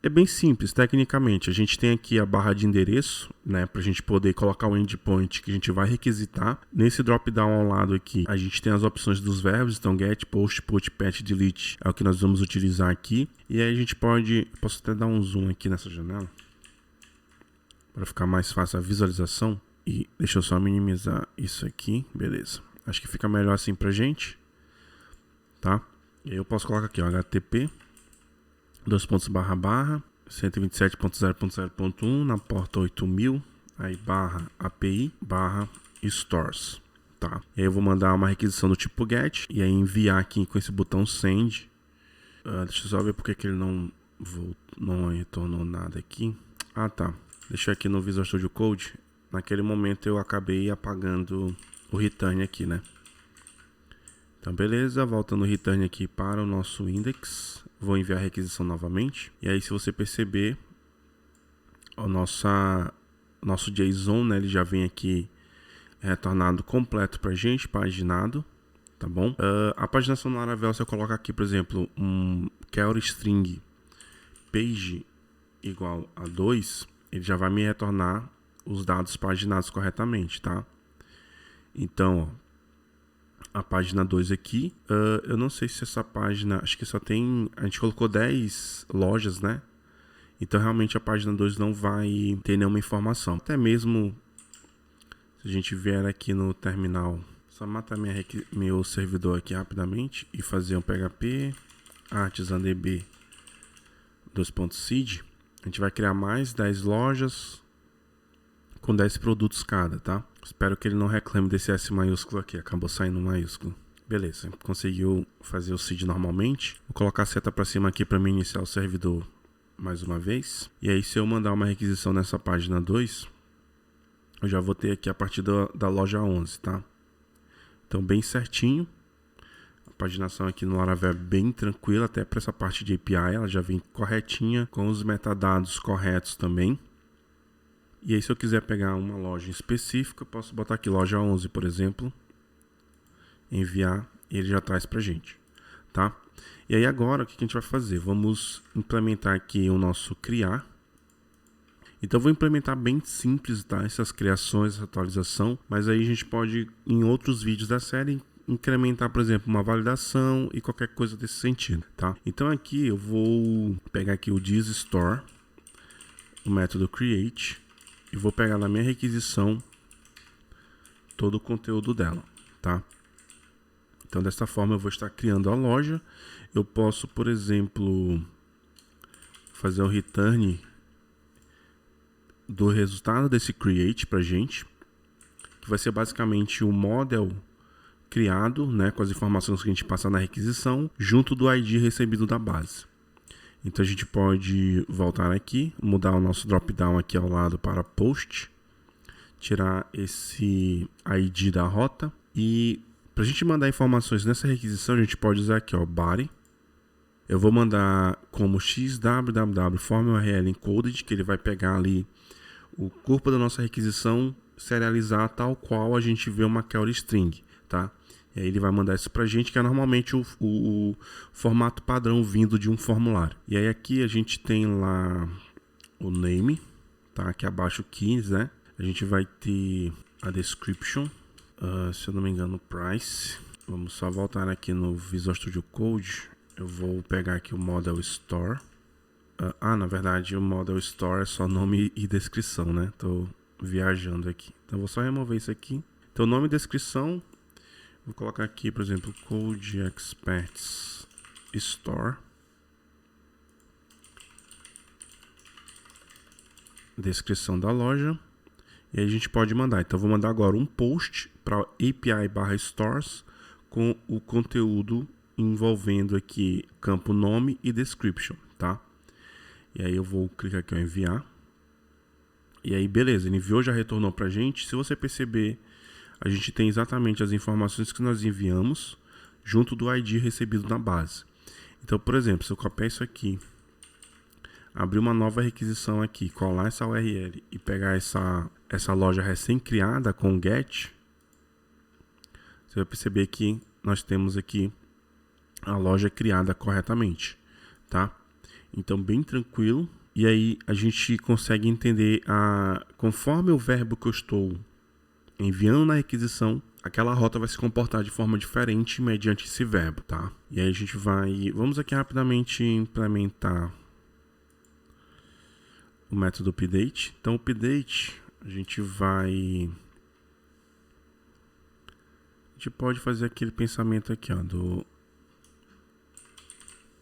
é bem simples, tecnicamente. A gente tem aqui a barra de endereço, né, para a gente poder colocar o endpoint que a gente vai requisitar. Nesse drop-down ao lado aqui, a gente tem as opções dos verbos, então get, post, put, patch, delete é o que nós vamos utilizar aqui. E aí a gente posso até dar um zoom aqui nessa janela, para ficar mais fácil a visualização. E deixa eu só minimizar isso aqui, beleza. Acho que fica melhor assim pra gente, tá? E aí eu posso colocar aqui, ó, HTTP 127.0.0.1 na porta 8000, aí barra API, barra stores, tá? E aí eu vou mandar uma requisição do tipo get, e aí enviar aqui com esse botão send. Deixa eu só ver porque que ele não retornou nada aqui. Ah, tá. Deixa eu aqui no Visual Studio Code. Naquele momento eu acabei apagando o return aqui, né? Então, beleza, voltando o return aqui para o nosso index, vou enviar a requisição novamente. E aí, se você perceber, o nosso JSON, né, ele já vem aqui retornado completo para a gente, paginado, tá bom? A paginação no Laravel, você coloca aqui, por exemplo, um query string page igual a 2, ele já vai me retornar os dados paginados corretamente, tá? Então, ó, a página 2 aqui, eu não sei se essa página, acho que só tem, a gente colocou 10 lojas, né? Então realmente a página 2 não vai ter nenhuma informação. Até mesmo se a gente vier aqui no terminal, Só matar meu servidor aqui rapidamente e fazer um PHP artisan.db 2.seed. A gente vai criar mais 10 lojas com 10 produtos cada, tá? Espero que ele não reclame desse S maiúsculo aqui. Acabou saindo maiúsculo. Beleza, conseguiu fazer o seed normalmente. Vou colocar a seta para cima aqui para me iniciar o servidor mais uma vez. E aí, se eu mandar uma requisição nessa página 2, eu já vou ter aqui a partir da loja 11, tá? Então, bem certinho. A paginação aqui no Laravel é bem tranquila, até para essa parte de API, ela já vem corretinha, com os metadados corretos também. E aí, se eu quiser pegar uma loja específica, posso botar aqui loja 11, por exemplo, enviar, e ele já traz pra gente, tá? E aí agora, o que a gente vai fazer? Vamos implementar aqui o nosso criar. Então, eu vou implementar bem simples, tá? Essas criações, essa atualização, mas aí a gente pode, em outros vídeos da série, incrementar, por exemplo, uma validação e qualquer coisa desse sentido, tá? Então, aqui eu vou pegar aqui o thisStore, o método create, e vou pegar na minha requisição todo o conteúdo dela, tá? Então, dessa forma, eu vou estar criando a loja. Eu posso, por exemplo, fazer um return do resultado desse create pra gente, que vai ser basicamente o model criado, né, com as informações que a gente passar na requisição, junto do ID recebido da base. Então, a gente pode voltar aqui, mudar o nosso drop-down aqui ao lado para post, tirar esse ID da rota e para a gente mandar informações nessa requisição, a gente pode usar aqui, ó, body. Eu vou mandar como xwww form URL encoded, que ele vai pegar ali o corpo da nossa requisição, serializar tal qual a gente vê uma query string, tá? E aí ele vai mandar isso pra gente, que é normalmente o formato padrão vindo de um formulário. E aí aqui a gente tem lá o name, tá? Aqui abaixo keys, né? A gente vai ter a description, se eu não me engano, price. Vamos só voltar aqui no Visual Studio Code. Eu vou pegar aqui o Model Store. Na verdade o Model Store é só nome e descrição, né? Tô viajando aqui. Então vou só remover isso aqui. Então nome e descrição. Vou colocar aqui, por exemplo, Code Experts Store. Descrição da loja. E aí a gente pode mandar. Então, vou mandar agora um post para API/stores com o conteúdo envolvendo aqui campo nome e description, tá? E aí eu vou clicar aqui em enviar. E aí, beleza, ele enviou, já retornou pra gente. Se você perceber, a gente tem exatamente as informações que nós enviamos junto do ID recebido na base. Então, por exemplo, se eu copiar isso aqui, abrir uma nova requisição aqui, colar essa URL e pegar essa loja recém-criada com o get, você vai perceber que nós temos aqui a loja criada corretamente, tá? Então, bem tranquilo. E aí, a gente consegue entender conforme o verbo que eu estou enviando na requisição, aquela rota vai se comportar de forma diferente mediante esse verbo, tá? E aí, a gente vamos aqui rapidamente implementar o método update. Então, update, a gente pode fazer aquele pensamento aqui, ó, do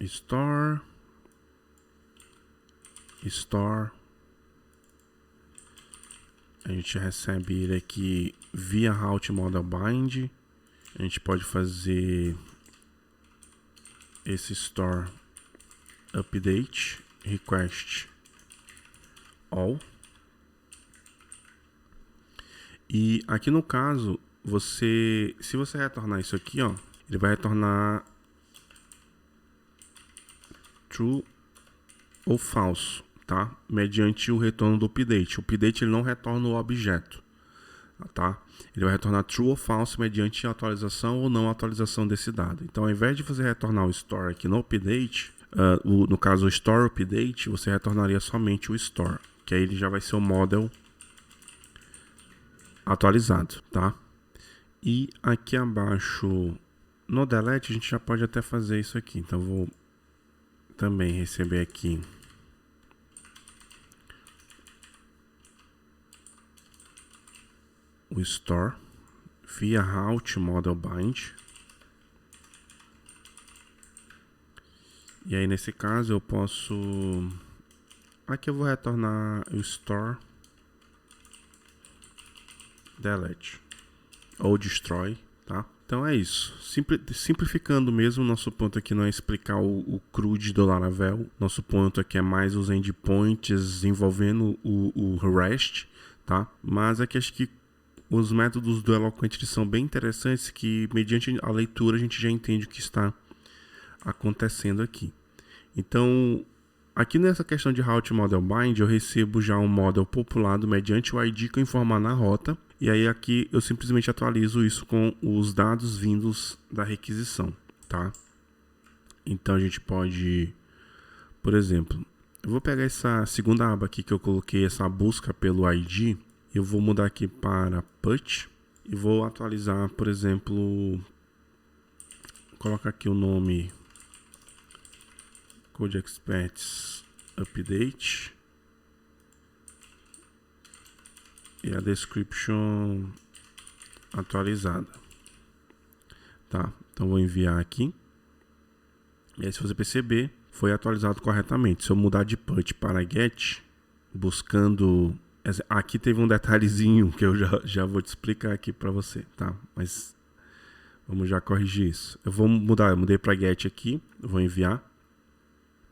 store. A gente recebe ele aqui via route model bind. A gente pode fazer esse store update request all. E aqui no caso, se você retornar isso aqui, ó, ele vai retornar true ou falso, tá? Mediante o retorno do update. O update ele não retorna o objeto, tá? Ele vai retornar true ou false mediante a atualização ou não atualização desse dado. Então, ao invés de você retornar o store aqui no update, no caso o store update, você retornaria somente o store, que aí ele já vai ser o model atualizado, tá? E aqui abaixo no delete a gente já pode até fazer isso aqui. Então eu vou também receber aqui o store via route model bind. E aí nesse caso eu posso... Aqui eu vou retornar o store delete ou destroy, tá? Então é isso. Simplificando mesmo, nosso ponto aqui não é explicar o CRUD do Laravel. Nosso ponto aqui é mais os endpoints envolvendo o REST, tá? Mas aqui acho que os métodos do Eloquent são bem interessantes, que mediante a leitura a gente já entende o que está acontecendo aqui. Então, aqui nessa questão de route model bind, eu recebo já um model populado mediante o ID que eu informar na rota. E aí aqui eu simplesmente atualizo isso com os dados vindos da requisição, tá? Então a gente pode, por exemplo, eu vou pegar essa segunda aba aqui que eu coloquei, essa busca pelo ID. Eu vou mudar aqui para put e vou atualizar, por exemplo, colocar aqui o nome CodeExperts Update e a description atualizada, tá? Então vou enviar aqui e aí, se você perceber, foi atualizado corretamente. Se eu mudar de put para get, buscando... Aqui teve um detalhezinho que eu já vou te explicar aqui para você, tá? Mas vamos já corrigir isso. Eu mudei para get aqui, vou enviar,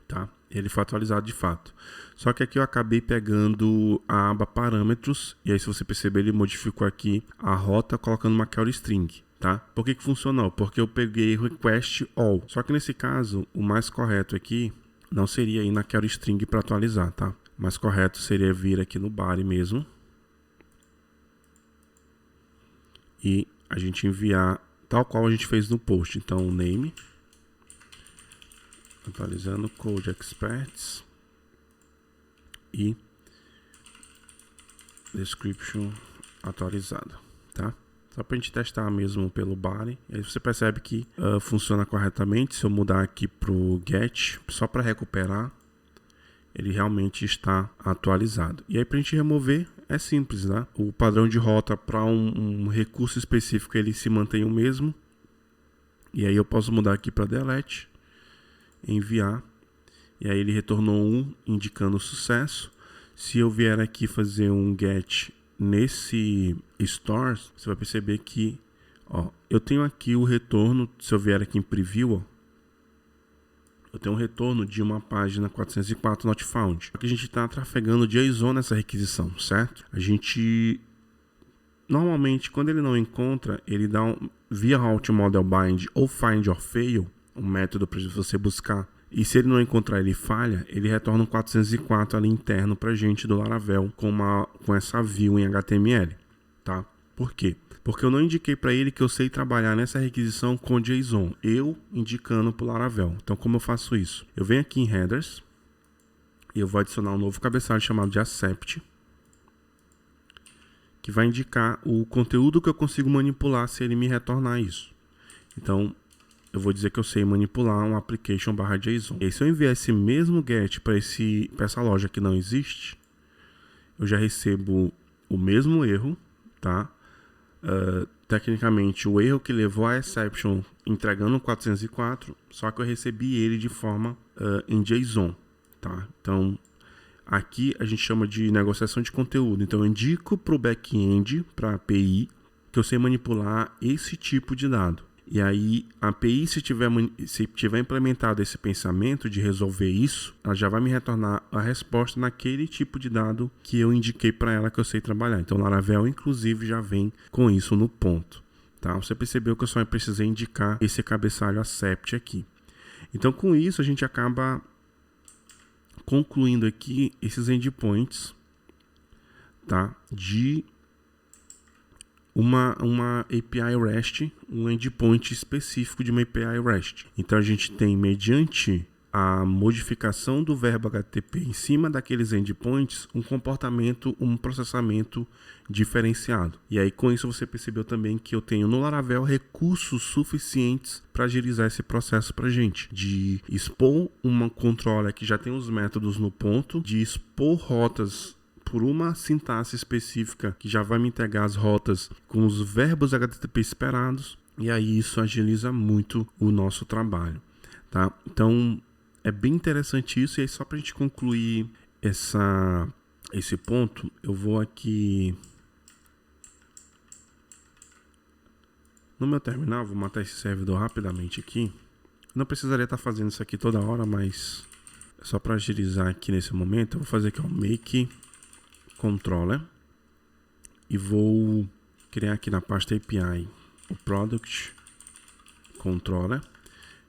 tá? Ele foi atualizado de fato. Só que aqui eu acabei pegando a aba parâmetros, e aí se você perceber, ele modificou aqui a rota colocando uma query string, tá? Por que funcionou? Porque eu peguei request all. Só que nesse caso, o mais correto aqui não seria ir na query string para atualizar, tá? O mais correto seria vir aqui no body mesmo e a gente enviar tal qual a gente fez no post. Então, name, atualizando CodeExperts e description atualizada, tá? Só para a gente testar mesmo pelo body. Aí você percebe que funciona corretamente. Se eu mudar aqui para o get, só para recuperar, ele realmente está atualizado. E aí, para a gente remover, é simples, né? O padrão de rota para um recurso específico, ele se mantém o mesmo. E aí eu posso mudar aqui para delete, enviar, e aí ele retornou 1, indicando sucesso. Se eu vier aqui fazer um get nesse store, você vai perceber que, ó, eu tenho aqui o retorno. Se eu vier aqui em preview, ó, eu tenho um retorno de uma página 404 not found. Aqui a gente está trafegando JSON nessa requisição, certo? A gente normalmente, quando ele não encontra, ele dá via route model bind ou find or fail, um método para você buscar. E se ele não encontrar, ele falha, ele retorna um 404 ali interno para a gente do Laravel com essa view em HTML, tá? Por quê? Porque eu não indiquei para ele que eu sei trabalhar nessa requisição com JSON, eu indicando para o Laravel. Então, como eu faço isso? Eu venho aqui em headers e eu vou adicionar um novo cabeçalho chamado de accept, que vai indicar o conteúdo que eu consigo manipular se ele me retornar isso. Então, eu vou dizer que eu sei manipular um application/JSON. E aí, se eu enviar esse mesmo get para essa loja que não existe, eu já recebo o mesmo erro, tá? Tecnicamente, o erro que levou a exception entregando 404, só que eu recebi ele de forma em JSON, tá? Então, aqui a gente chama de negociação de conteúdo. Então, eu indico para o back-end, para a API, que eu sei manipular esse tipo de dado. E aí, a API, se tiver implementado esse pensamento de resolver isso, ela já vai me retornar a resposta naquele tipo de dado que eu indiquei para ela que eu sei trabalhar. Então, o Laravel, inclusive, já vem com isso no ponto. Tá? Você percebeu que eu só precisei indicar esse cabeçalho accept aqui. Então, com isso, a gente acaba concluindo aqui esses endpoints, tá? De uma API REST, um endpoint específico de uma API REST. Então a gente tem, mediante a modificação do verbo HTTP em cima daqueles endpoints, um comportamento, um processamento diferenciado. E aí com isso você percebeu também que eu tenho no Laravel recursos suficientes para agilizar esse processo para gente, de expor uma controller que já tem os métodos no ponto, de expor rotas por uma sintaxe específica que já vai me entregar as rotas com os verbos HTTP esperados, e aí isso agiliza muito o nosso trabalho, tá? Então é bem interessante isso. E aí, só para a gente concluir esse ponto, eu vou aqui no meu terminal, vou matar esse servidor rapidamente aqui. Não precisaria estar fazendo isso aqui toda hora, mas só para agilizar aqui nesse momento, eu vou fazer aqui o make controller e vou criar aqui na pasta API o product controller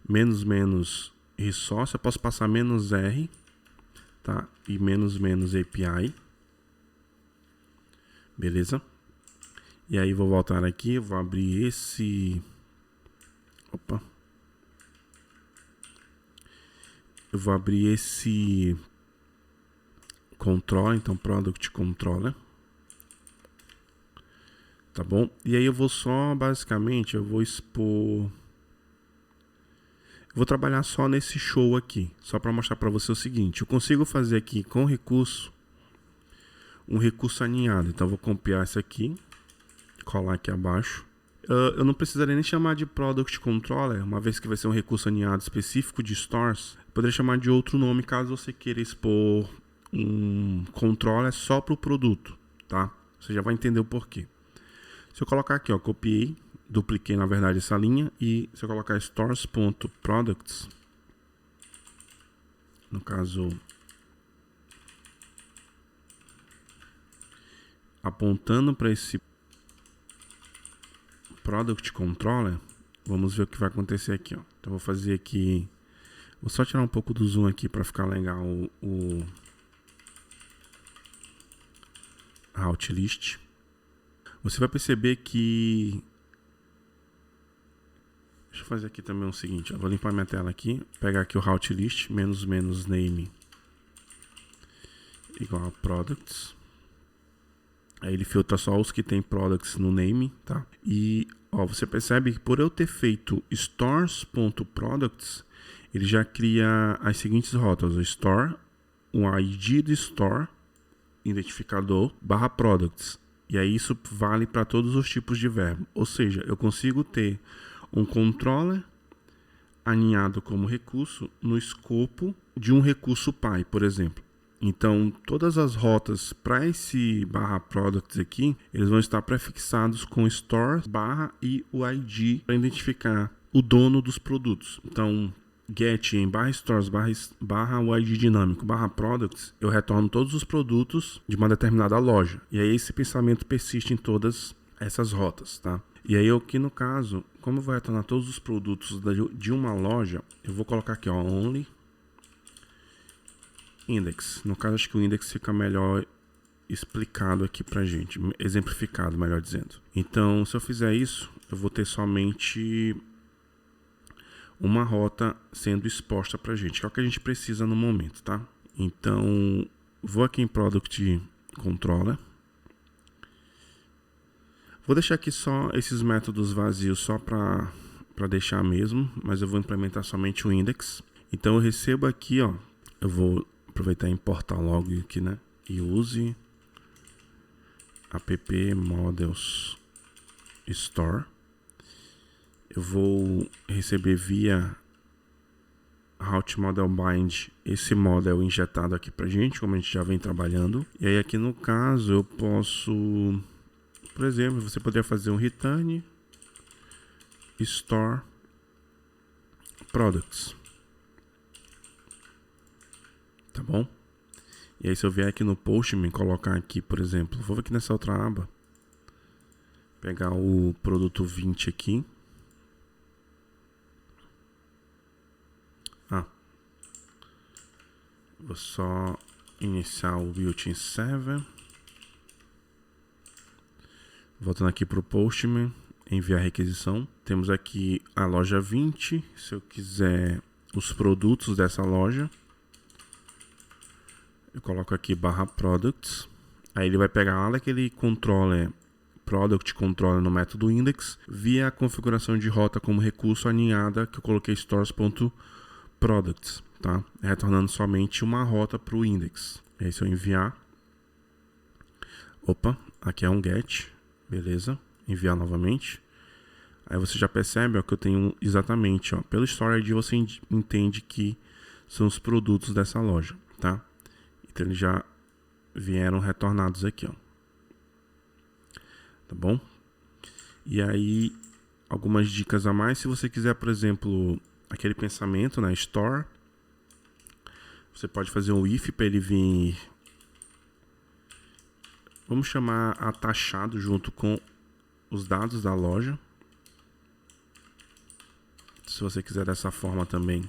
-- resource. Eu posso passar -r, tá? E -- API, beleza? E aí vou voltar aqui, vou abrir esse, eu vou abrir esse controller, então product controller, tá bom? E aí eu vou só, basicamente, eu vou expor, eu vou trabalhar só nesse show aqui, só para mostrar para você o seguinte: eu consigo fazer aqui com recurso, um recurso aninhado. Então eu vou copiar isso aqui, colar aqui abaixo. Eu não precisaria nem chamar de product controller, uma vez que vai ser um recurso aninhado específico de stores. Eu poderia chamar de outro nome caso você queira expor um controller só para o produto, tá? Você já vai entender o porquê. Se eu colocar aqui, ó, copiei, dupliquei na verdade essa linha, e se eu colocar stores.products, no caso apontando para esse product controller, vamos ver o que vai acontecer aqui, ó. Então vou fazer aqui, vou só tirar um pouco do zoom aqui para ficar legal o route list. Você vai perceber que, deixa eu fazer aqui também o seguinte, ó. Vou limpar minha tela aqui, pegar aqui o route list -- name igual a products. Aí ele filtra só os que tem products no name, tá? E ó, você percebe que por eu ter feito stores.products, ele já cria as seguintes rotas: o store, um ID de store, identificador, /products. E aí isso vale para todos os tipos de verbo. Ou seja, eu consigo ter um controller aninhado como recurso no escopo de um recurso pai, por exemplo. Então, todas as rotas para esse /products aqui, eles vão estar prefixados com stores e o ID para identificar o dono dos produtos. Então, get em /stores o ID dinâmico /products, eu retorno todos os produtos de uma determinada loja. E aí esse pensamento persiste em todas essas rotas, tá? E aí aqui no caso, como eu vou retornar todos os produtos de uma loja, eu vou colocar aqui, ó, only index. No caso, acho que o index fica melhor explicado aqui pra gente, exemplificado, melhor dizendo. Então, se eu fizer isso, eu vou ter somente uma rota sendo exposta pra gente, que é o que a gente precisa no momento, tá? Então, vou aqui em Product Controller. Vou deixar aqui só esses métodos vazios só para deixar mesmo, mas eu vou implementar somente o index. Então, eu recebo aqui, ó, eu vou aproveitar e importar logo aqui, né? E use app models store. Eu vou receber via route model bind esse model injetado aqui pra gente, como a gente já vem trabalhando. E aí aqui no caso eu posso, por exemplo, você poderia fazer um return store products. Tá bom? E aí se eu vier aqui no Postman, colocar aqui, por exemplo, vou aqui nessa outra aba, pegar o produto 20 aqui. Vou só iniciar o built-in server. Voltando aqui para o Postman, enviar requisição. Temos aqui a loja 20. Se eu quiser os produtos dessa loja, eu coloco aqui /products. Aí ele vai pegar lá daquele controller, product controller no método index, via a configuração de rota como recurso aninhada que eu coloquei stores.products, tá? Retornando somente uma rota para o index. E aí se eu enviar, Opa, aqui é um get, beleza, enviar novamente. Aí você já percebe, ó, que eu tenho exatamente, ó, pelo Store ID você entende que são os produtos dessa loja, tá? Então eles já vieram retornados aqui, ó. Tá bom? E aí, algumas dicas a mais, se você quiser, por exemplo, aquele pensamento, né, Store, você pode fazer um if para ele vir, vamos chamar atachado junto com os dados da loja. Se você quiser dessa forma também,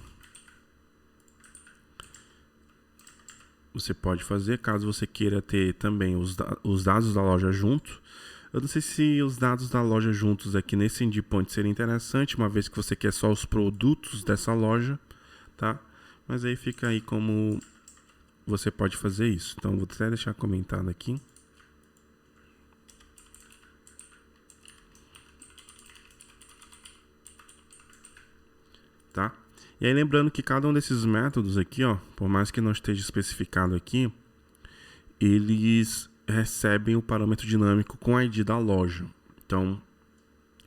você pode fazer, caso você queira ter também os dados da loja junto. Eu não sei se os dados da loja juntos aqui nesse endpoint seria interessante, uma vez que você quer só os produtos dessa loja, tá? Mas aí fica aí como você pode fazer isso. Então, vou até deixar comentado aqui. Tá? E aí lembrando que cada um desses métodos aqui, ó, por mais que não esteja especificado aqui, eles recebem o parâmetro dinâmico com a ID da loja. Então,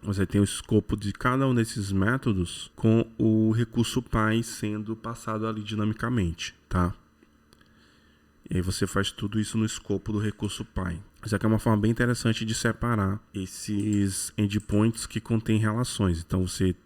você tem o escopo de cada um desses métodos com o recurso pai sendo passado ali dinamicamente, tá? E aí você faz tudo isso no escopo do recurso pai. Isso aqui é uma forma bem interessante de separar esses endpoints que contêm relações. Então, você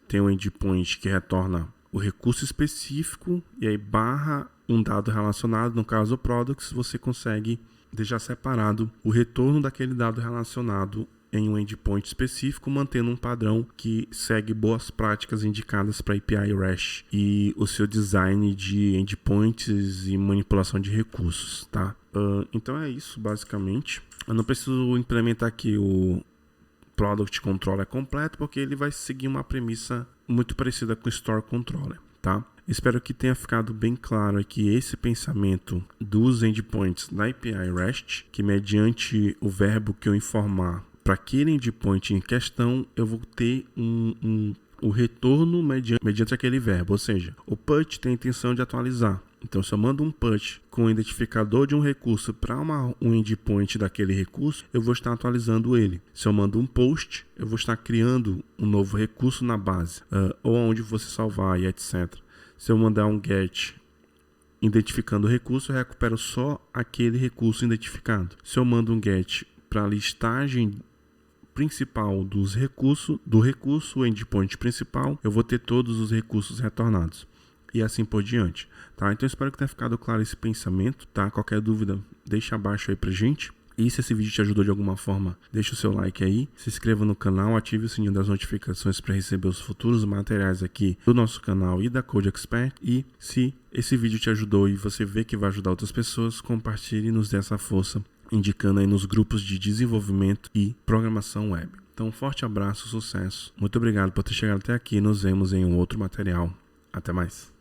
tem um endpoint que retorna o recurso específico e aí barra um dado relacionado, no caso o products, você consegue deixar separado o retorno daquele dado relacionado em um endpoint específico, mantendo um padrão que segue boas práticas indicadas para API REST e o seu design de endpoints e manipulação de recursos, tá? Então é isso, basicamente. Eu não preciso implementar aqui o Product Controller completo, porque ele vai seguir uma premissa muito parecida com o Store Controller, tá? Espero que tenha ficado bem claro aqui esse pensamento dos endpoints da API REST, que mediante o verbo que eu informar para aquele endpoint em questão, eu vou ter o retorno mediante aquele verbo, ou seja, o put tem a intenção de atualizar. Então, se eu mando um put com o identificador de um recurso para um endpoint daquele recurso, eu vou estar atualizando ele. Se eu mando um post, eu vou estar criando um novo recurso na base, ou onde você salvar e etc. Se eu mandar um get identificando o recurso, eu recupero só aquele recurso identificado. Se eu mando um get para a listagem principal do recurso, o endpoint principal, eu vou ter todos os recursos retornados. E assim por diante, tá? Então espero que tenha ficado claro esse pensamento, tá? Qualquer dúvida, deixa abaixo aí pra gente. E se esse vídeo te ajudou de alguma forma, deixa o seu like aí, se inscreva no canal, ative o sininho das notificações para receber os futuros materiais aqui do nosso canal e da Code Expert. E se esse vídeo te ajudou e você vê que vai ajudar outras pessoas, compartilhe e nos dê essa força, indicando aí nos grupos de desenvolvimento e programação web. Então, um forte abraço, sucesso. Muito obrigado por ter chegado até aqui. Nos vemos em um outro material. Até mais.